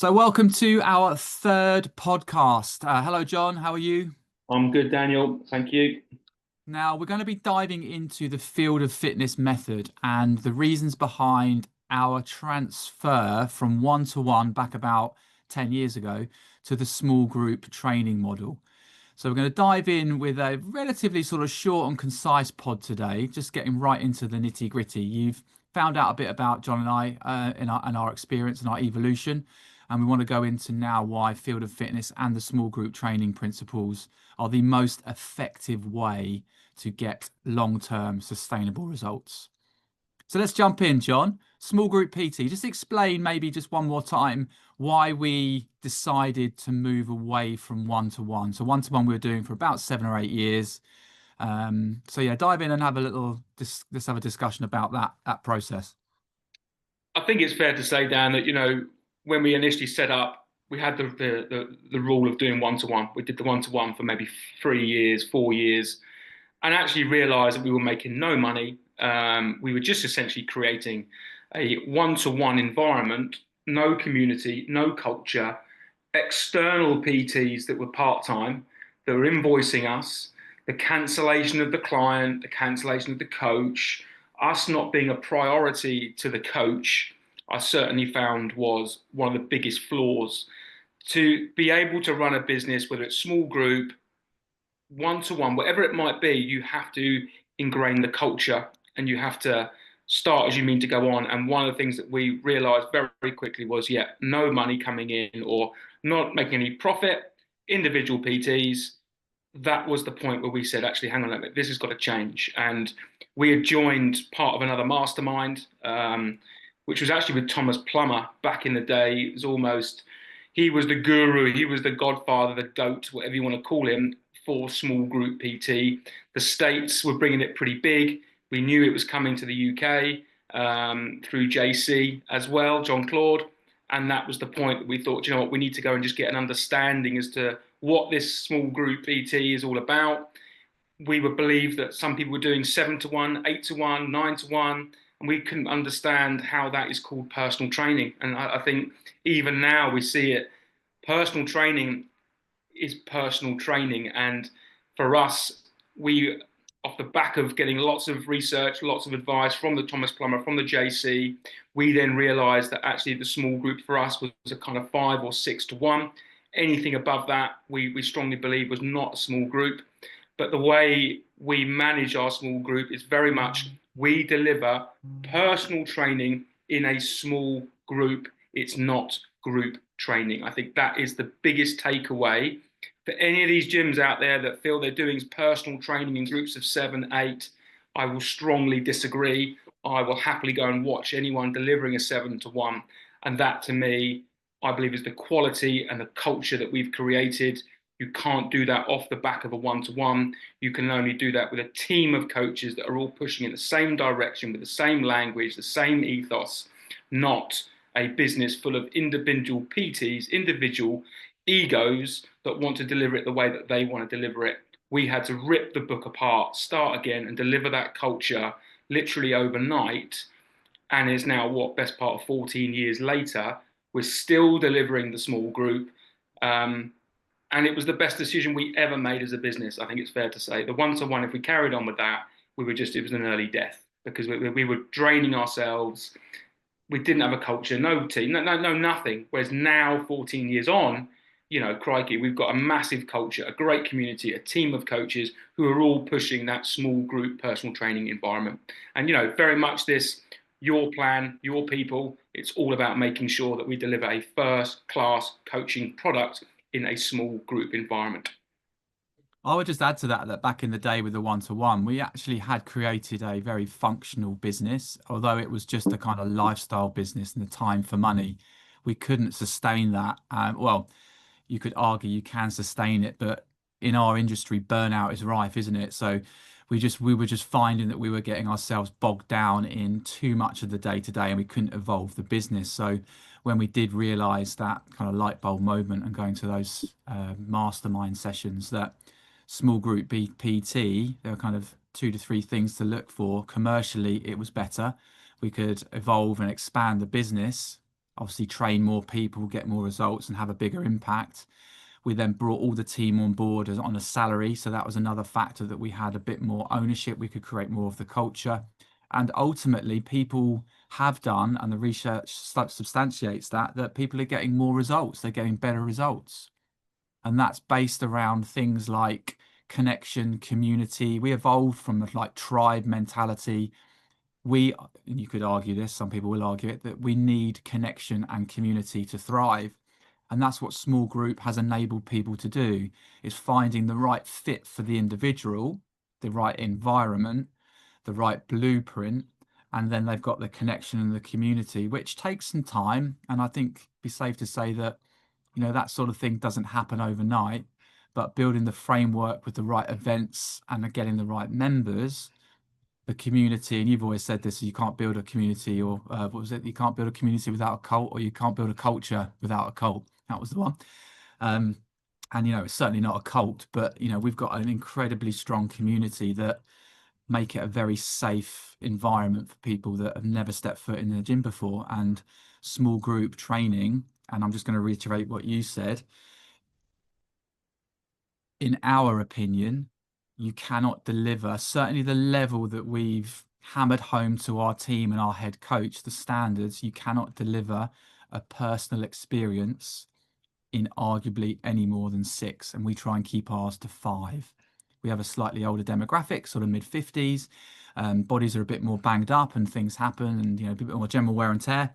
So, welcome to our third podcast. Hello, John. How are you? I'm good, Daniel. Thank you. Now, we're going to be diving into the field of fitness method and the reasons behind our transfer from one to one back about 10 years ago to the small group training model. So, we're going to dive in with a relatively sort of short and concise pod today, just getting right into the nitty gritty. You've found out a bit about John and I in our experience and our evolution. And we want to go into now why field of fitness and the small group training principles are the most effective way to get long-term sustainable results. So let's jump in, John. Small group PT. Just explain maybe just one more time why we decided to move away from one to one. So one to one we were doing for about 7 or 8 years. So yeah, dive in and have a little. Let's have a discussion about that process. I think it's fair to say, Dan, that when we initially set up, we had the rule of doing one to one. We did the one to one for maybe 3 years, 4 years, and actually realised that we were making no money. We were just essentially creating a one to one environment, no community, no culture, external PTs that were part time, that were invoicing us, the cancellation of the client, the cancellation of the coach, us not being a priority to the coach. I certainly found was one of the biggest flaws. To be able to run a business, whether it's small group, one to one, whatever it might be, you have to ingrain the culture and you have to start as you mean to go on. And one of the things that we realized very, very quickly was, yeah, no money coming in or not making any profit, individual PTs. That was the point where we said, actually, hang on a minute, this has got to change. And we had joined part of another mastermind, which was actually with Thomas Plummer back in the day. It was almost, he was the guru, he was the godfather, the goat, whatever you want to call him, for small group PT. The States were bringing it pretty big. We knew it was coming to the UK through JC as well, John Claude. And that was the point that we thought, you know what, we need to go and just get an understanding as to what this small group PT is all about. We would believe that some people were doing 7 to 1, 8 to 1, 9 to 1, and we couldn't understand how that is called personal training. And I think even now we see it. Personal training is personal training. And for us, we, off the back of getting lots of research, lots of advice from the Thomas Plummer, from the JC, we then realized that actually the small group for us was a kind of 5 or 6 to 1. Anything above that, we strongly believe was not a small group. But the way we manage our small group is very much we deliver personal training in a small group. It's not group training. I think that is the biggest takeaway for any of these gyms out there that feel they're doing personal training in groups of 7, 8. I will strongly disagree. I will happily go and watch anyone delivering a 7 to 1. And that to me, I believe is the quality and the culture that we've created. You can't do that off the back of a 1 to 1. You can only do that with a team of coaches that are all pushing in the same direction with the same language, the same ethos, not a business full of individual PTs, individual egos that want to deliver it the way that they want to deliver it. We had to rip the book apart, start again, and deliver that culture literally overnight. And is now what, best part of 14 years later, we're still delivering the small group. And it was the best decision we ever made as a business. I think it's fair to say the 1 to 1, if we carried on with that, it was an early death because we were draining ourselves. We didn't have a culture, no team, no, nothing. Whereas now, 14 years on, crikey, we've got a massive culture, a great community, a team of coaches who are all pushing that small group personal training environment. And, very much this, your plan, your people, it's all about making sure that we deliver a first class coaching product in a small group environment. I would just add to that back in the day with the one to one, we actually had created a very functional business, although it was just a kind of lifestyle business and the time for money. We couldn't sustain that. Well, you could argue you can sustain it, but in our industry, burnout is rife, isn't it? So we were just finding that we were getting ourselves bogged down in too much of the day to day, and we couldn't evolve the business. So when we did realize that kind of light bulb moment and going to those mastermind sessions, that small group PT, there were kind of 2 to 3 things to look for. Commercially, it was better. We could evolve and expand the business obviously train more people, get more results, and have a bigger impact. We then brought all the team on board as on a salary, so that was another factor that we had a bit more ownership. We could create more of the culture, and ultimately, people have done, and the research substantiates that people are getting more results. They're getting better results, and that's based around things like connection, community. We evolved from like tribe mentality. We, you could argue this, some people will argue it, that we need connection and community to thrive. And that's what small group has enabled people to do, is finding the right fit for the individual, the right environment, the right blueprint, and then they've got the connection and the community, which takes some time. And I think it'd be safe to say that, that sort of thing doesn't happen overnight, but building the framework with the right events and getting the right members, the community, and you've always said this, you can't build a community, or what was it? You can't build a community without a cult, or you can't build a culture without a cult. That was the one. Um, and it's certainly not a cult, but we've got an incredibly strong community that make it a very safe environment for people that have never stepped foot in the gym before. And small group training, and I'm just going to reiterate what you said, in our opinion, you cannot deliver, certainly the level that we've hammered home to our team and our head coach, the standards, you cannot deliver a personal experience in arguably any more than 6. And we try and keep ours to 5. We have a slightly older demographic, sort of mid 50s. Bodies are a bit more banged up and things happen, and a bit more general wear and tear.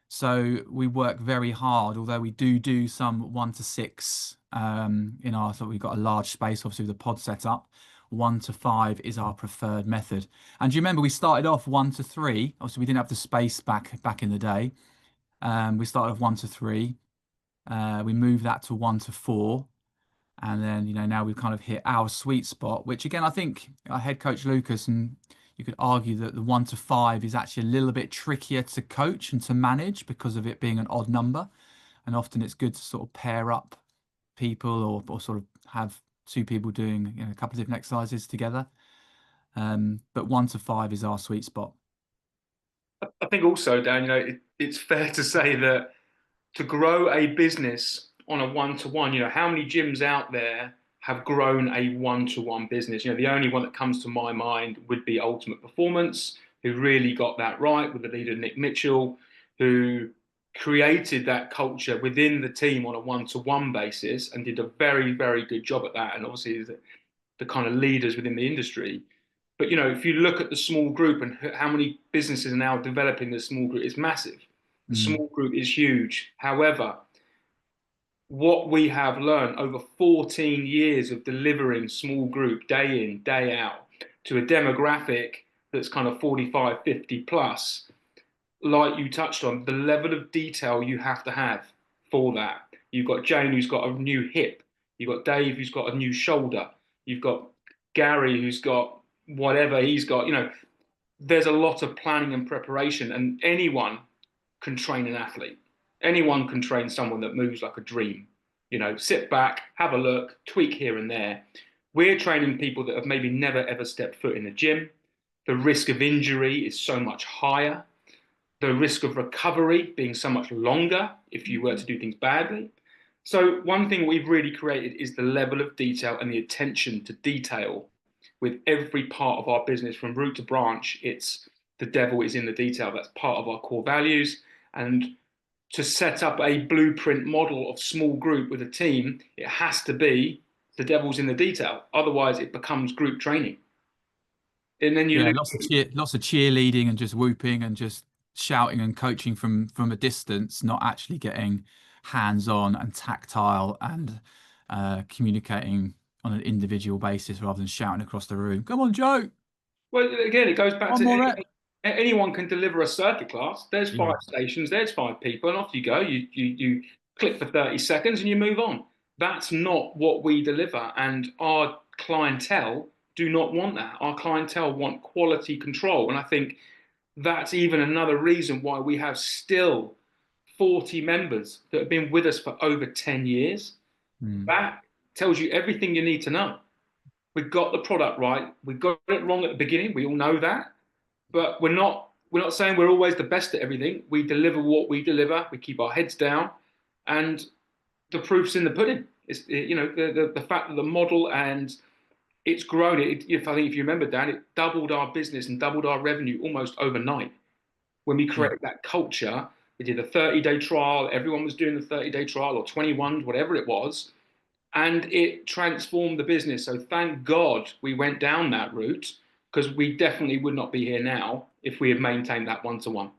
So we work very hard, although we do some 1 to 6 in our, so we've got a large space, obviously with the pod setup. 1 to 5 is our preferred method. And do you remember we started off 1 to 3? Obviously, we didn't have the space back in the day. We started off 1 to 3. We moved that to 1 to 4. And then, now we've kind of hit our sweet spot, which again, I think our head coach Lucas, and you could argue that the 1 to 5 is actually a little bit trickier to coach and to manage because of it being an odd number. And often it's good to sort of pair up people, or sort of have 2 people doing a couple of different exercises together. But 1 to 5 is our sweet spot. I think also, Dan, it's fair to say that to grow a business on a one-to-one, how many gyms out there have grown a one-to-one business? The only one that comes to my mind would be Ultimate Performance, who really got that right with the leader Nick Mitchell, who created that culture within the team on a one-to-one basis and did a very, very good job at that. And obviously the kind of leaders within the industry. But if you look at the small group and how many businesses are now developing the small group, it's massive. The small group is huge. However, what we have learned over 14 years of delivering small group day in, day out to a demographic that's kind of 45, 50 plus, like you touched on, the level of detail you have to have for that. You've got Jane who's got a new hip. You've got Dave who's got a new shoulder. You've got Gary who's got whatever he's got. There's a lot of planning and preparation, and anyone can train an athlete. Anyone can train someone that moves like a dream. Sit back, have a look, tweak here and there. We're training people that have maybe never ever stepped foot in a gym. The risk of injury is so much higher. The risk of recovery being so much longer if you were to do things badly. So one thing we've really created is the level of detail and the attention to detail with every part of our business from root to branch. It's the devil is in the detail. That's part of our core values. And to set up a blueprint model of small group with a team, it has to be the devil's in the detail. Otherwise, it becomes group training. And then you Yeah, lose. lots of cheerleading and just whooping and just shouting and coaching from a distance, not actually getting hands-on and tactile and communicating on an individual basis rather than shouting across the room. Come on, Joe. Well, again, it goes back One to more rep. anyone can deliver a circuit class. There's Yeah. 5 stations, there's 5 people, and off you go. You click for 30 seconds and you move on. That's not what we deliver, and our clientele do not want that. Our clientele want quality control, and I think that's even another reason why we have still 40 members that have been with us for over 10 years. That tells you everything you need to know. We got the product right. We got it wrong at the beginning. We all know that. But we're not we're not saying we're always the best at everything. We deliver what we deliver. We keep our heads down, and the proof's in the pudding. It's, you know, the fact that the model and it's grown. If I think if you remember, Dan, it doubled our business and doubled our revenue almost overnight when we Yeah. created that culture. We did a 30-day trial. Everyone was doing the 30-day trial or 21, whatever it was, and it transformed the business. So thank God we went down that route, because we definitely would not be here now if we had maintained that one-to-one.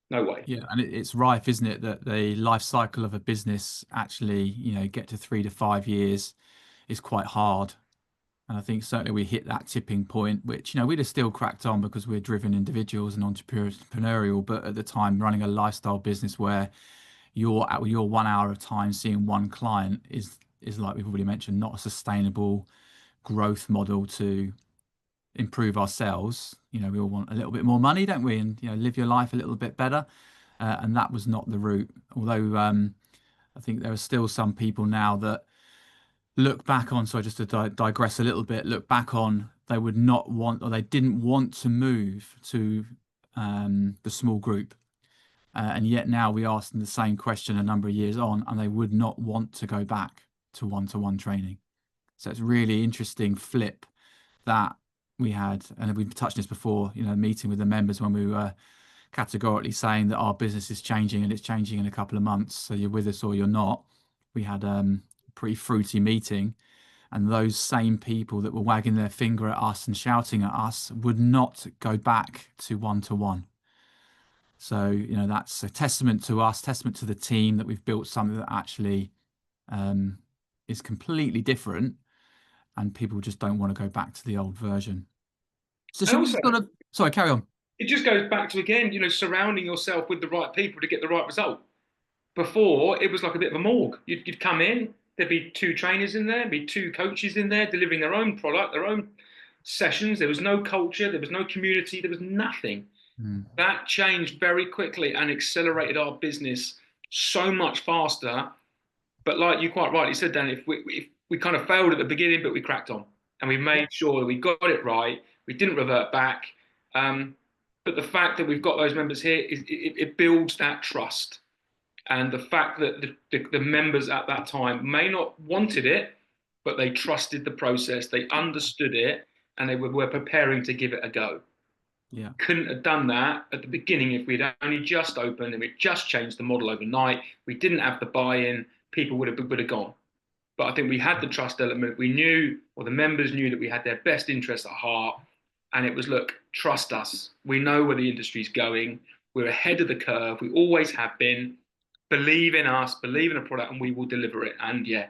No way. Yeah, and it's rife, isn't it, that the life cycle of a business actually, get to 3 to 5 years is quite hard. And I think certainly we hit that tipping point, which, we'd have still cracked on because we're driven individuals and entrepreneurial. But at the time, running a lifestyle business where your 1 hour of time seeing one client is like we've already mentioned, not a sustainable growth model to improve ourselves. We all want a little bit more money, don't we? And live your life a little bit better. And that was not the route. Although I think there are still some people now that look back on, so just to digress a little bit, look back on, they would not want, or they didn't want to move to the small group. And yet now we ask them the same question a number of years on, and they would not want to go back to one-to-one training. So it's really interesting flip that we had, and we've touched this before, meeting with the members when we were categorically saying that our business is changing and it's changing in a couple of months. So you're with us or you're not. We had a pretty fruity meeting, and those same people that were wagging their finger at us and shouting at us would not go back to one-to-one. So, that's a testament to us, testament to the team that we've built something that actually is completely different, and people just don't want to go back to the old version. So And should we also, just sorry, carry on. it just goes back to, again, surrounding yourself with the right people to get the right result. Before, it was like a bit of a morgue. You'd come in, there'd be two trainers in there, there'd be two coaches in there delivering their own product, their own sessions. There was no culture, there was no community, there was nothing. Mm. That changed very quickly and accelerated our business so much faster. But like you quite rightly said, Dan, if we kind of failed at the beginning, but we cracked on and we made sure that we got it right. We didn't revert back. But the fact that we've got those members here, it builds that trust. And the fact that the members at that time may not wanted it, but they trusted the process, they understood it, and they were preparing to give it a go. Yeah. Couldn't have done that at the beginning if we'd only just opened and we'd just changed the model overnight. We didn't have the buy-in, people would have gone. But I think we had the trust element. We knew, or the members knew, that we had their best interests at heart. And it was, look, trust us. We know where the industry's going. We're ahead of the curve. We always have been. Believe in us, believe in a product, and we will deliver it. And yeah,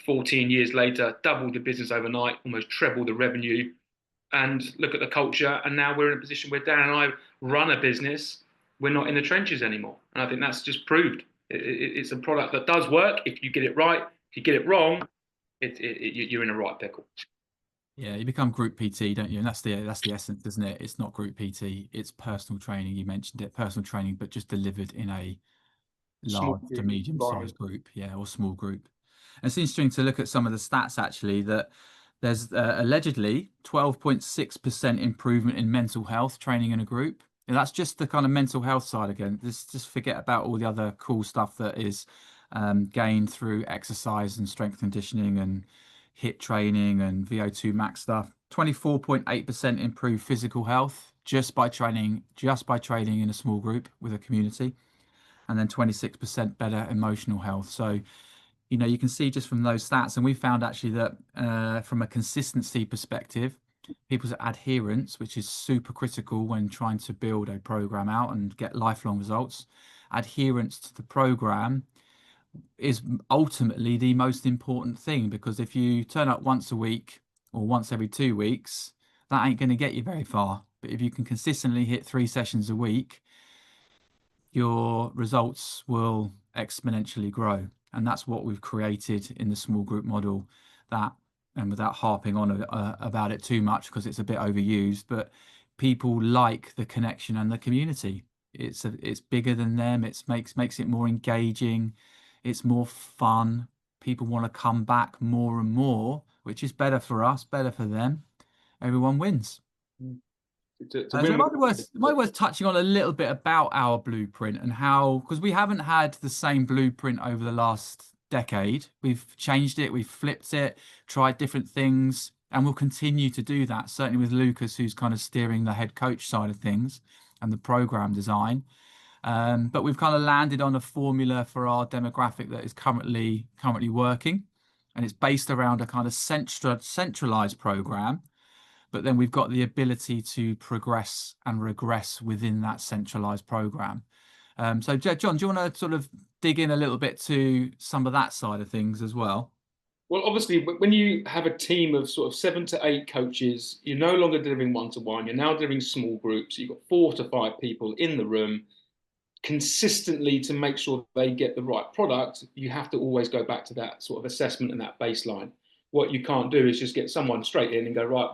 14 years later, doubled the business overnight, almost trebled the revenue. And look at the culture. And now we're in a position where Dan and I run a business. We're not in the trenches anymore. And I think that's just proved it's a product that does work if you get it right. If you get it wrong, you're in a right pickle. Yeah, you become group PT, don't you? And that's the essence, isn't it? It's not group PT, it's personal training. You mentioned it, personal training, but just delivered in a Small large to group medium environment. sized group, yeah, or small group. And it's interesting to look at some of the stats actually that there's allegedly 12.6% improvement in mental health training in a group. And that's just the kind of mental health side again. Just forget about all the other cool stuff that is gained through exercise and strength conditioning and HIIT training and VO2 max stuff. 24.8% improved physical health just by training in a small group with a community, and then 26% better emotional health. So, you can see just from those stats, and we found actually that from a consistency perspective, people's adherence, which is super critical when trying to build a program out and get lifelong results, adherence to the program is ultimately the most important thing, because if you turn up once a week or once every 2 weeks, that ain't going to get you very far. But if you can consistently hit 3 sessions a week, your results will exponentially grow. And that's what we've created in the small group model. That, and without harping on about it too much because it's a bit overused, but people like the connection and the community. It's bigger than them. It makes it more engaging. It's more fun. People want to come back more and more, which is better for us, better for them. Everyone wins. to So win it with. might be worth touching on a little bit about our blueprint and how, because we haven't had the same blueprint over the last decade. We've changed it, we've flipped it, tried different things, and we'll continue to do that. Certainly with Lucas, who's kind of steering the head coach side of things and the program design. But we've kind of landed on a formula for our demographic that is currently working, and it's based around a kind of centralized program, but then we've got the ability to progress and regress within that centralized program. So, John, do you want to sort of dig in a little bit to some of that side of things as well? Well, obviously, when you have a team of sort of 7 to 8 coaches, you're no longer delivering one-to-one. You're now delivering small groups. You've got 4 to 5 people in the room consistently to make sure they get the right product. You have to always go back to that sort of assessment and that baseline. What you can't do is just get someone straight in and go, right,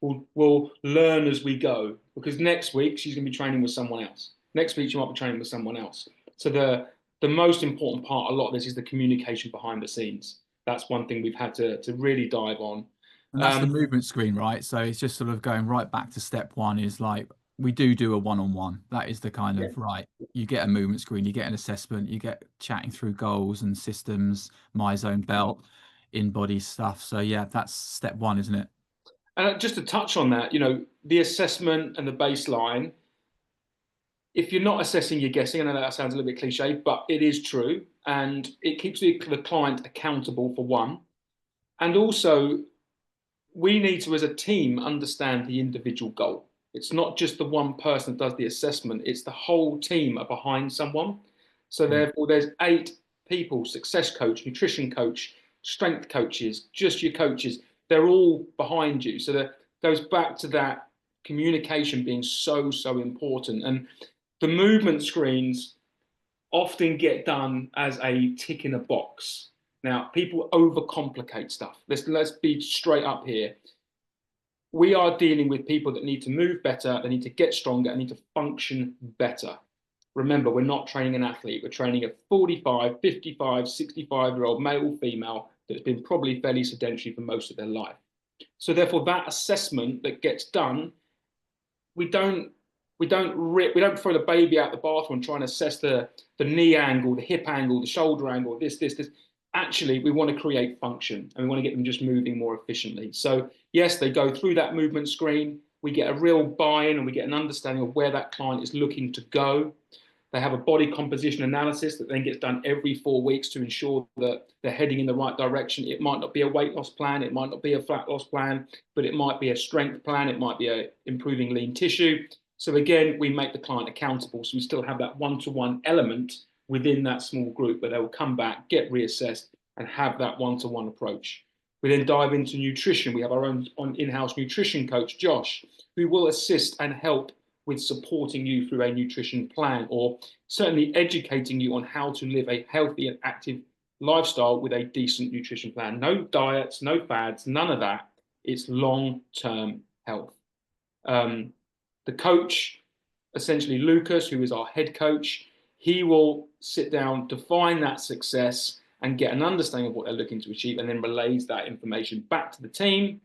we'll learn as we go, because next week she's going to be training with someone else. Next week she might be training with someone else. So the most important part, a lot of this, is the communication behind the scenes. That's one thing we've had to really dive on. And that's the movement screen, right? So it's just sort of going right back to step one is like we do a one-on-one. That is the kind Yeah. of right. You get a movement screen, you get an assessment, you get chatting through goals and systems, my zone belt, in-body stuff. So yeah, that's step one, isn't it? And just to touch on that, the assessment and the baseline, if you're not assessing, you're guessing. I know that sounds a little bit cliche, but it is true. And it keeps the client accountable for one. And also, we need to, as a team, understand the individual goal. It's not just the one person that does the assessment, it's the whole team are behind someone. So therefore, there's 8 people: success coach, nutrition coach, strength coaches, just your coaches. They're all behind you. So that goes back to that communication being so, so important. And the movement screens often get done as a tick in a box. Now, people overcomplicate stuff. Let's be straight up here. We are dealing with people that need to move better, they need to get stronger, and need to function better. Remember, we're not training an athlete. We're training a 45, 55, 65-year-old male or female that's been probably fairly sedentary for most of their life. So therefore, that assessment that gets done, we don't throw the baby out the bathroom and try and assess the knee angle, the hip angle, the shoulder angle, this. Actually, we want to create function, and we want to get them just moving more efficiently. So yes, they go through that movement screen. We get a real buy-in and we get an understanding of where that client is looking to go. They have a body composition analysis that then gets done every 4 weeks to ensure that they're heading in the right direction. It might not be a weight loss plan, it might not be a fat loss plan, but it might be a strength plan, it might be a improving lean tissue. So again, we make the client accountable. So we still have that one-to-one element within that small group, but they will come back, get reassessed, and have that one-to-one approach. We then dive into nutrition. We have our own in-house nutrition coach, Josh, who will assist and help with supporting you through a nutrition plan, or certainly educating you on how to live a healthy and active lifestyle with a decent nutrition plan. No diets, no fads, none of that. It's long-term health. The coach, essentially Lucas, who is our head coach, he will sit down, define that success, and get an understanding of what they're looking to achieve, and then relays that information back to the team.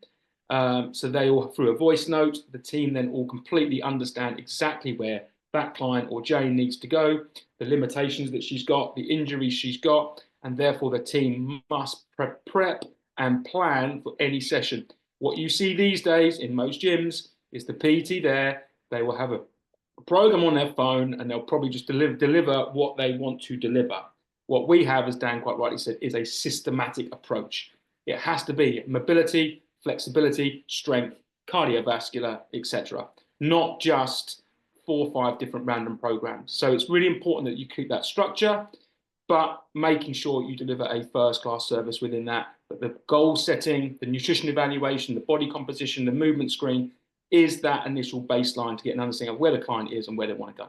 So they all, through a voice note, the team then all completely understand exactly where that client or Jane needs to go, the limitations that she's got, the injuries she's got, and therefore the team must prep and plan for any session. What you see these days in most gyms is the PT there. They will have a program on their phone and they'll probably just deliver what they want to deliver. What we have, as Dan quite rightly said, is a systematic approach. It has to be mobility, flexibility, strength, cardiovascular, etc. Not just 4 or 5 different random programs. So it's really important that you keep that structure, but making sure you deliver a first-class service within that. But the goal setting, the nutrition evaluation, the body composition, the movement screen is that initial baseline to get an understanding of where the client is and where they want to go.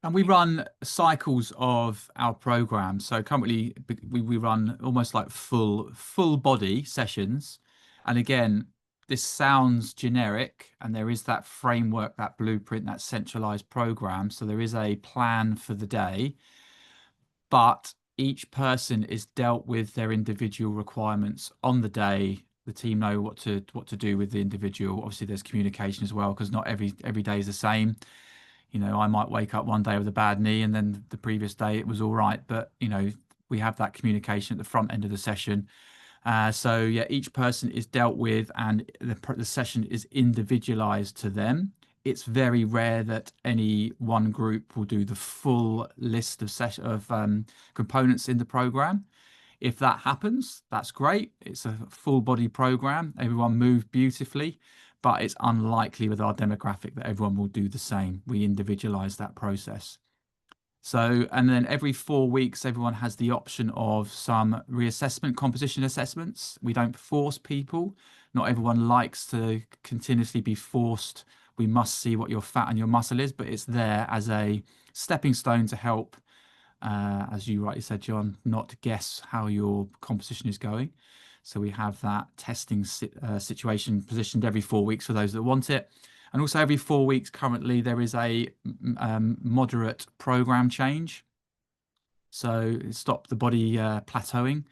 And we run cycles of our program. So currently we run almost like full body sessions. And again, this sounds generic, and there is that framework, that blueprint, that centralized program. So there is a plan for the day, but each person is dealt with their individual requirements on the day, the team know what to do with the individual. Obviously, there's communication as well, because not every day is the same. I might wake up one day with a bad knee, and then the previous day it was all right. But we have that communication at the front end of the session. So yeah, each person is dealt with, and the session is individualized to them. It's very rare that any one group will do the full list of components in the program. If that happens, that's great. It's a full body program. Everyone moved beautifully, but it's unlikely with our demographic that everyone will do the same. We individualize that process. So, and then every 4 weeks, everyone has the option of some reassessment, composition assessments. We don't force people. Not everyone likes to continuously be forced. We must see what your fat and your muscle is, but it's there as a stepping stone to help, as you rightly said, John, not guess how your composition is going. So we have that testing situation positioned every 4 weeks for those that want it. And also every 4 weeks currently, there is a moderate program change. So stop the body plateauing.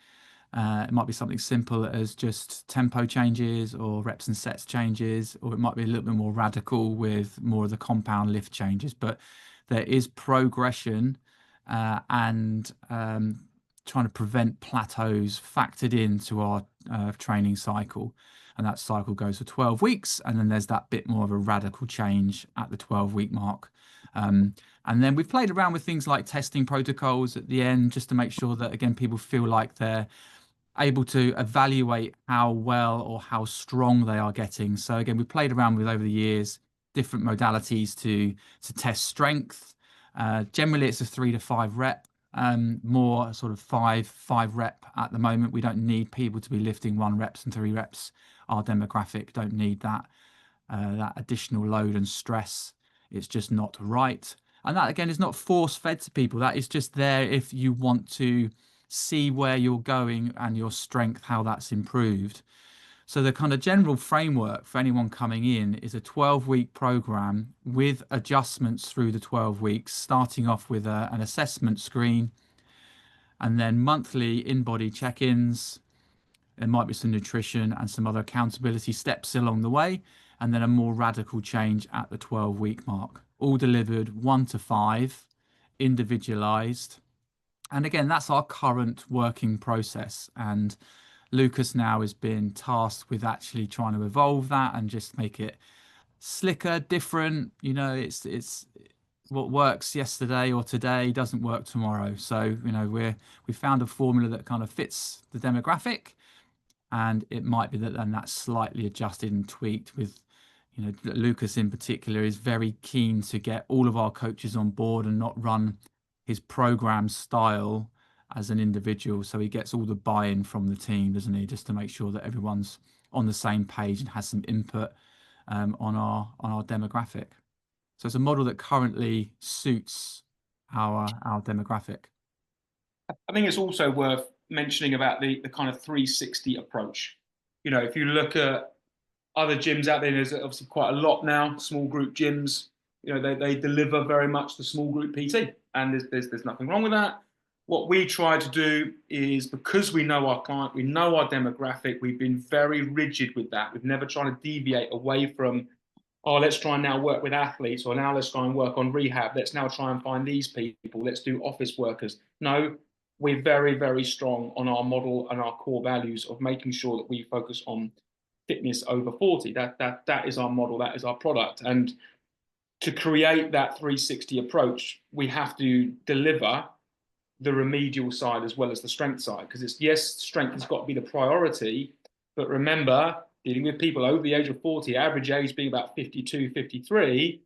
It might be something simple as just tempo changes or reps and sets changes, or it might be a little bit more radical with more of the compound lift changes. But there is progression and trying to prevent plateaus factored into our training cycle. And that cycle goes for 12 weeks. And then there's that bit more of a radical change at the 12-week mark. And then we've played around with things like testing protocols at the end, just to make sure that, again, people feel like they're able to evaluate how well or how strong they are getting. So again, we played around with over the years different modalities to test strength. Generally, it's a 3 to 5 rep. More sort of five rep at the moment. We don't need people to be lifting 1 reps and 3 reps. Our demographic don't need that additional load and stress. It's just not right. And that, again, is not force fed to people. That is just there if you want to see where you're going and your strength, how that's improved. So the kind of general framework for anyone coming in is a 12-week program with adjustments through the 12 weeks, starting off with an assessment screen, and then monthly in-body check-ins. There might be some nutrition and some other accountability steps along the way, and then a more radical change at the 12-week mark. All delivered 1 to 5, individualized. And again, that's our current working process. And Lucas now has been tasked with actually trying to evolve that and just make it slicker, different. It's what works yesterday or today doesn't work tomorrow. So, we found a formula that kind of fits the demographic, and it might be that then that's slightly adjusted and tweaked with, Lucas in particular is very keen to get all of our coaches on board and not run his program style as an individual. So he gets all the buy-in from the team, doesn't he? Just to make sure that everyone's on the same page and has some input on our demographic. So it's a model that currently suits our demographic. I think it's also worth mentioning about the kind of 360 approach. If you look at other gyms out there, there's obviously quite a lot now, small group gyms. They deliver very much the small group PT, and there's nothing wrong with that. What we try to do is, because we know our client, we know our demographic, we've been very rigid with that. We've never tried to deviate away from, let's try and now work with athletes, or now let's try and work on rehab. Let's now try and find these people. Let's do office workers. No, we're very, very strong on our model and our core values of making sure that we focus on fitness over 40. That is our model. That is our product. And to create that 360 approach, we have to deliver the remedial side as well as the strength side, because strength has got to be the priority. But remember, dealing with people over the age of 40, average age being about 52, 53,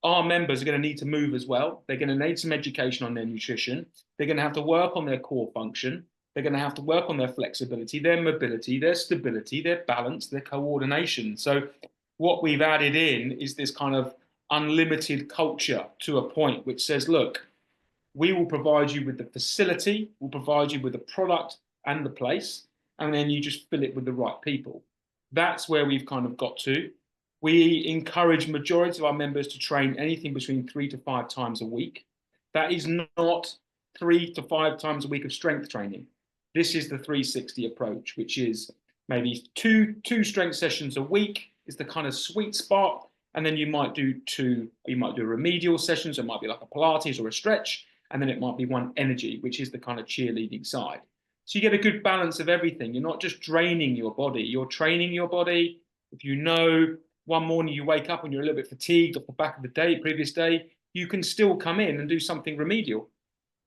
our members are going to need to move as well. They're going to need some education on their nutrition. They're going to have to work on their core function. They're going to have to work on their flexibility, their mobility, their stability, their balance, their coordination. So what we've added in is this kind of unlimited culture to a point which says, look, we will provide you with the facility, we'll provide you with the product and the place, and then you just fill it with the right people. That's where we've kind of got to. We encourage majority of our members to train anything between 3 to 5 times a week. That is not 3 to 5 times a week of strength training. This is the 360 approach, which is maybe two strength sessions a week is the kind of sweet spot. And then you might do a remedial session, so it might be like a Pilates or a stretch, and then it might be one energy, which is the kind of cheerleading side. So you get a good balance of everything. You're not just draining your body, you're training your body. If you know one morning you wake up and you're a little bit fatigued off the back of the previous day, you can still come in and do something remedial.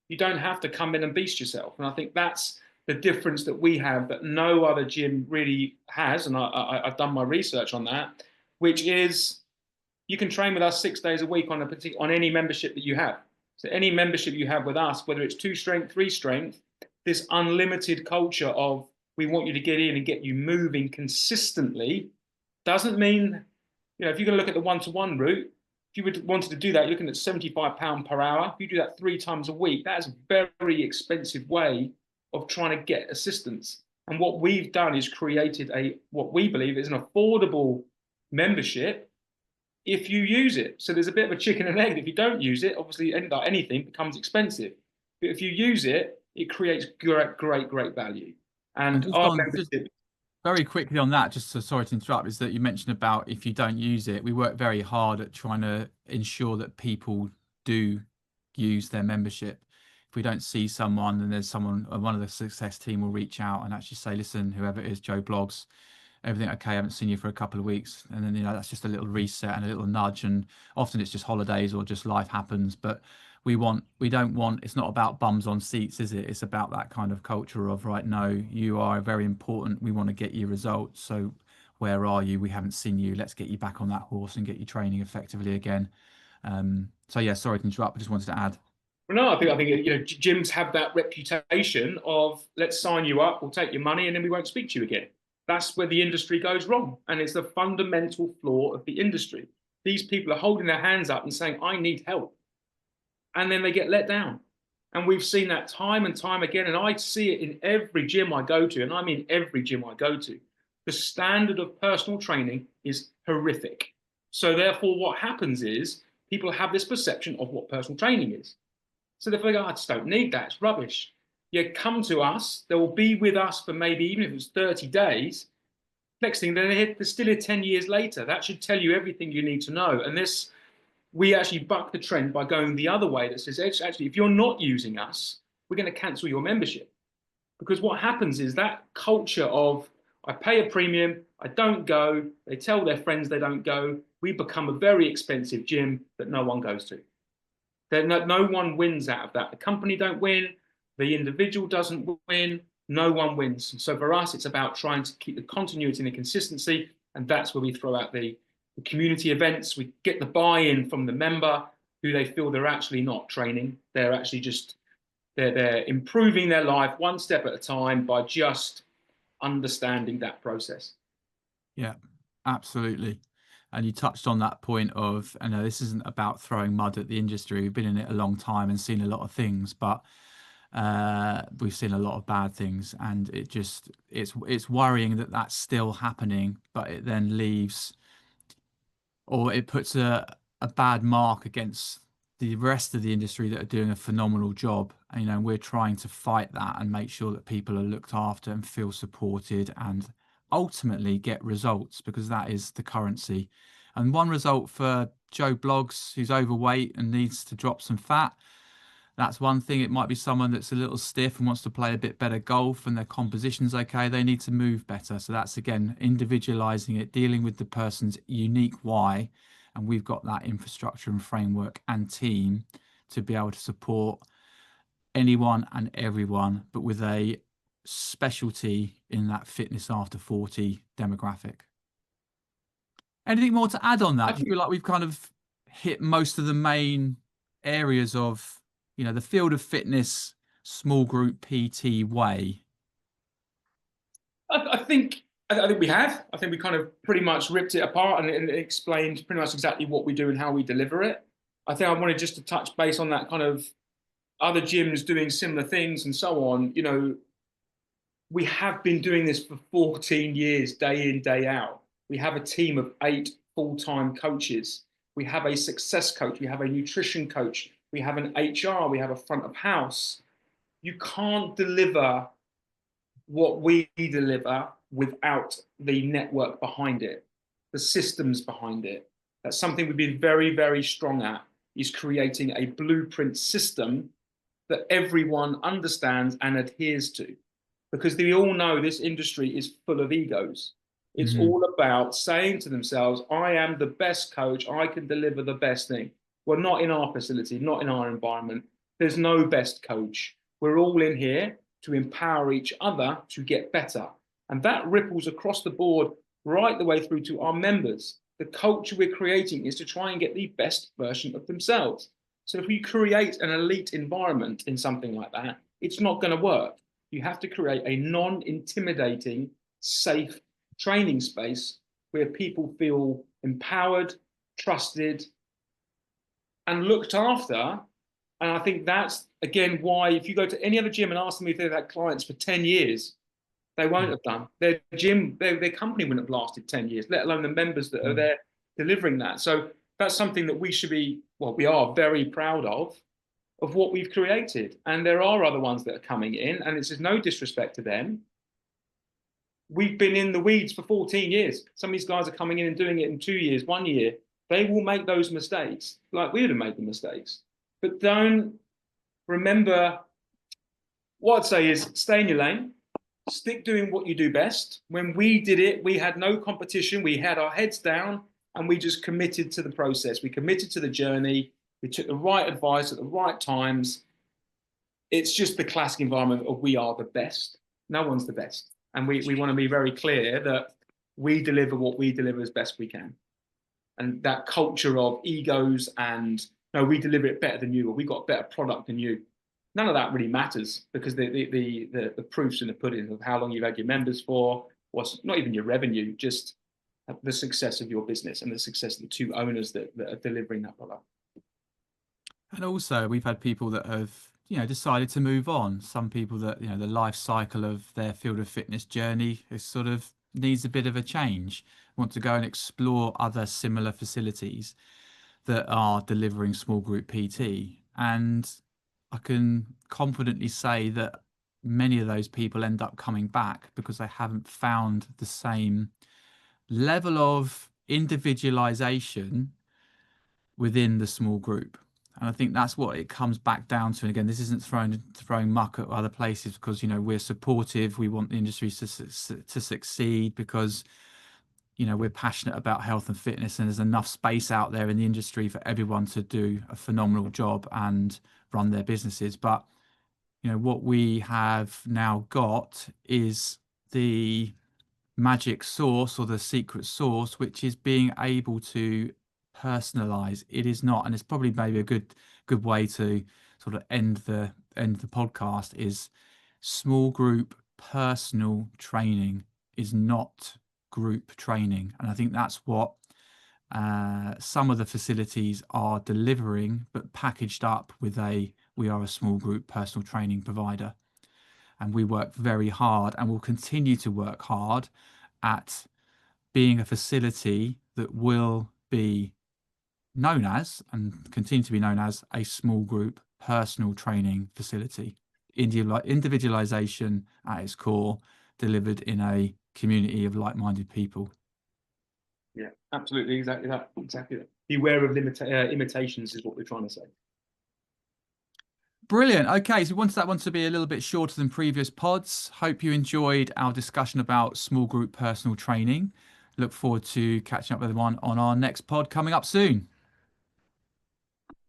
You don't have to come in and beast yourself. And I think that's the difference that we have that no other gym really has. And I've done my research on that, which is you can train with us 6 days a week on any membership that you have. So any membership you have with us, whether it's 2 strength, 3 strength, this unlimited culture of we want you to get in and get you moving consistently doesn't mean, if you're going to look at the one-to-one route, if you wanted to do that, you're looking at £75 per hour. If you do that 3 times a week, that's a very expensive way of trying to get assistance. And what we've done is created what we believe is an affordable membership if you use it. So there's a bit of a chicken and egg. If you don't use it, obviously anything becomes expensive. But if you use it, it creates great value. And our membership. Very quickly on that, sorry to interrupt, is that you mentioned about if you don't use it, we work very hard at trying to ensure that people do use their membership. If we don't see someone, then there's one of the success team will reach out and actually say, listen, whoever it is, Joe Blogs, everything okay? I haven't seen you for a couple of weeks. And then, that's just a little reset and a little nudge. And often it's just holidays or just life happens. But it's not about bums on seats, is it? It's about that kind of culture of, right, no, you are very important. We want to get you results. So where are you? We haven't seen you. Let's get you back on that horse and get you training effectively again. So yeah, sorry to interrupt. I just wanted to add. Well, no, I think gyms have that reputation of let's sign you up, we'll take your money, and then we won't speak to you again. That's where the industry goes wrong, and it's the fundamental flaw of the industry. These people are holding their hands up and saying, "I need help," and then they get let down. And we've seen that time and time again, and I see it in every gym I go to, and I mean every gym I go to. The standard of personal training is horrific. So therefore, what happens is people have this perception of what personal training is. So they figure, I just don't need that. It's rubbish. You come to us, they will be with us for maybe, even if it's 30 days. Next thing, they're still here 10 years later. That should tell you everything you need to know. And we actually buck the trend by going the other way that says, actually, if you're not using us, we're going to cancel your membership. Because what happens is that culture of, I pay a premium, I don't go, they tell their friends they don't go, we become a very expensive gym that no one goes to. No one wins out of that. The company don't win, the individual doesn't win, no one wins. So for us, it's about trying to keep the continuity and the consistency, and that's where we throw out the community events. We get the buy-in from the member who they feel they're actually not training. They're actually just, they're improving their life one step at a time by just understanding that process. Yeah, absolutely. And you touched on that point of, I know this isn't about throwing mud at the industry. We've been in it a long time and seen a lot of things, but we've seen a lot of bad things, and it's worrying that that's still happening, but it then leaves, or it puts a bad mark against the rest of the industry that are doing a phenomenal job. And, we're trying to fight that and make sure that people are looked after and feel supported and ultimately get results, because that is the currency. And one result for Joe Blogs, who's overweight and needs to drop some fat, that's one thing. It might be someone that's a little stiff and wants to play a bit better golf and their composition's okay. They need to move better. So that's, again, individualizing it, dealing with the person's unique why. And we've got that infrastructure and framework and team to be able to support anyone and everyone, but with a specialty in that fitness after 40 demographic. Anything more to add on that? Do you feel like we've kind of hit most of the main areas of, the field of fitness, small group PT way? I think we have. I think we kind of pretty much ripped it apart and explained pretty much exactly what we do and how we deliver it. I think I wanted just to touch base on that kind of other gyms doing similar things and so on. We have been doing this for 14 years, day in, day out. We have a team of 8 full-time coaches. We have a success coach. We have a nutrition coach. We have an HR. We have a front of house. You can't deliver what we deliver without the network behind it, the systems behind it. That's something we've been very, very strong at, is creating a blueprint system that everyone understands and adheres to. Because we all know this industry is full of egos. It's Hmm. all about saying to themselves, I am the best coach, I can deliver the best thing. Well, not in our facility, not in our environment. There's no best coach. We're all in here to empower each other to get better. And that ripples across the board right the way through to our members. The culture we're creating is to try and get the best version of themselves. So if we create an elite environment in something like that, it's not going to work. You have to create a non-intimidating, safe training space where people feel empowered, trusted, and looked after. And I think that's, again, why if you go to any other gym and ask them if they've had clients for 10 years, they won't have done. Their gym, their company wouldn't have lasted 10 years, let alone the members that are there delivering that. So that's something that we should be, well, we are very proud of what we've created. And there are other ones that are coming in, and it's no disrespect to them. We've been in the weeds for 14 years. Some of these guys are coming in and doing it in 2 years, 1 year. They will make those mistakes, like we would have made the mistakes. But don't remember, what I'd say is stay in your lane, stick doing what you do best. When we did it, we had no competition. We had our heads down and we just committed to the process. We committed to the journey. We took the right advice at the right times. It's just the classic environment of we are the best. No one's the best. And we want to be very clear that we deliver what we deliver as best we can. And that culture of egos and, no, we deliver it better than you, or we got a better product than you. None of that really matters, because the proofs in the pudding of how long you've had your members for, what's not even your revenue, just the success of your business and the success of the two owners that are delivering that product. And also, we've had people that have, decided to move on. Some people that, the life cycle of their field of fitness journey is sort of needs a bit of a change, want to go and explore other similar facilities that are delivering small group PT. And I can confidently say that many of those people end up coming back because they haven't found the same level of individualization within the small group. And I think that's what it comes back down to. And again, this isn't throwing muck at other places, because we're supportive. We want the industry to succeed because we're passionate about health and fitness, and there's enough space out there in the industry for everyone to do a phenomenal job and run their businesses. But what we have now got is the magic sauce, or the secret sauce, which is being able to personalize. It is not, and it's probably maybe a good way to sort of end the podcast, is small group personal training is not group training. And I think that's what some of the facilities are delivering, but packaged up with we are a small group personal training provider. And we work very hard and will continue to work hard at being a facility that will be known as, and continue to be known as, a small group personal training facility. Individualization at its core, delivered in a community of like-minded people. Yeah, absolutely, exactly that. Beware of imitations is what we're trying to say. Brilliant. Okay, so we wanted that one to be a little bit shorter than previous pods. Hope you enjoyed our discussion about small group personal training. Look forward to catching up with everyone on our next pod coming up soon.